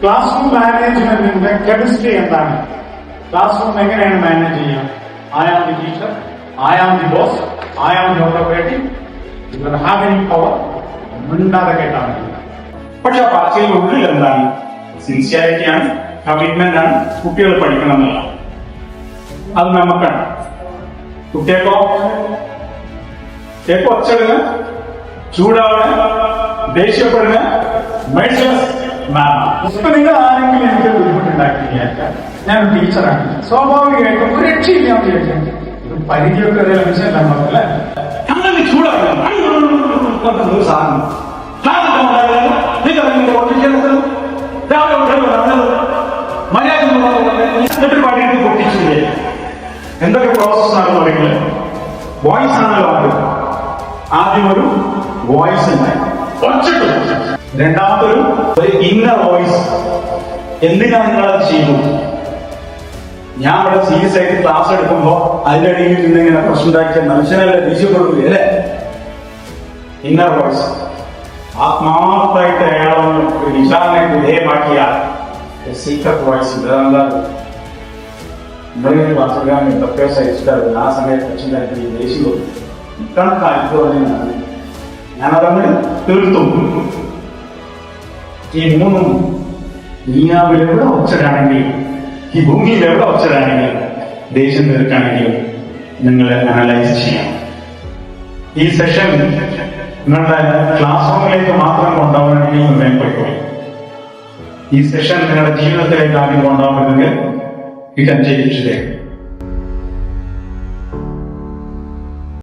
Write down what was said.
Class room മാനേജ്മെന്റിന്റെ chemistry എന്താണ്? Class room എങ്ങനെയാണ് മാനേജ് ചെയ്യുക? I am the teacher, I am the boss, I am the authority. You don't have any power. മിണ്ടാതെ കേട്ടാൽ മതി. പക്ഷെ ആ പറച്ചിൽ ഉള്ളിൽ എന്താണ്? സിൻസിയാരിറ്റിയാണ്, കമ്മിറ്റ്മെന്റ് ആണ്, കുട്ടികൾ പഠിക്കണം എന്നുള്ള അത് നമുക്കാണ്. കുട്ടികൾക്കോ ഒച്ചടുക, ചൂടാവുക, ദേഷ്യപ്പെടുക, ഇപ്പൊ നിങ്ങൾ ആരെങ്കിലും എനിക്ക് ബുദ്ധിമുട്ടുണ്ടാക്കി വിചാരിച്ചാൽ ഞാൻ ടീച്ചറാണ്, സ്വാഭാവികമായിട്ടും ഒരു രക്ഷയില്ലാന്ന് വിചാരിച്ചു പരിധിയൊക്കെ ഒരു മനസ്സിലാക്കാൻ പറ്റില്ല. അങ്ങനെ ചൂടാക്കണം പാടിയിട്ട് പൊട്ടിച്ചില്ലേ എന്തൊക്കെ പ്രോസസ് ആണെന്ന് പറയുന്നത്? വോയിസ് ആണല്ലോ ആദ്യം ഒരു വോയിസ് ഉണ്ടായി, രണ്ടാമതൊരു ഇന്നർ വോയിസ്. എന്തിനാ നിങ്ങളത് ചെയ്തു? ഞാൻ ഇവിടെ സീരിയസ് ആയിട്ട് ക്ലാസ് എടുക്കുമ്പോ അതിന്റെ അടിയിൽ നിന്നിങ്ങനെ പ്രശ്നം ഉണ്ടാക്കിയ മനുഷ്യനല്ലേ ദേഷ്യപ്പെടുകയെ അല്ലേ? ഇന്നർ വോയിസ് ആത്മാർത്ഥമായിട്ട് അയാളൊന്ന് വിചാരണ വിധേയമാക്കിയ സീക്രട്ട് വോയിസ്. നമ്മളിങ്ങനെ ക്ലാസ്സിലാണ് എന്തൊക്കെ സഹിച്ചിട്ടാണ് ആ സമയത്ത് അച്ഛനായിട്ട് ദേഷ്യം കണക്കായിപ്പോഴാണ് ഞാനതങ്ങ് തീർത്തും. ഈ മൂന്നും ദുനിയാവിൽ എവിടെ ഒച്ചടാണെങ്കിലും ഈ ഭൂമിയിൽ എവിടെ ഒച്ചടാണെങ്കിലും ദേഷ്യം തീർക്കാണെങ്കിലും നിങ്ങൾ അനലൈസ് ചെയ്യാം. ഈ സെഷൻ നിങ്ങളുടെ ക്ലാസ് റൂമിലേക്ക് മാത്രം കൊണ്ടുപോകണമെങ്കിൽ നിർണ്ണയം പോയിക്കോളൂ. ഈ സെഷൻ നിങ്ങളുടെ ജീവിതത്തിലേക്ക് ആദ്യം കൊണ്ടുപോകുന്നെങ്കിൽ you can take it today.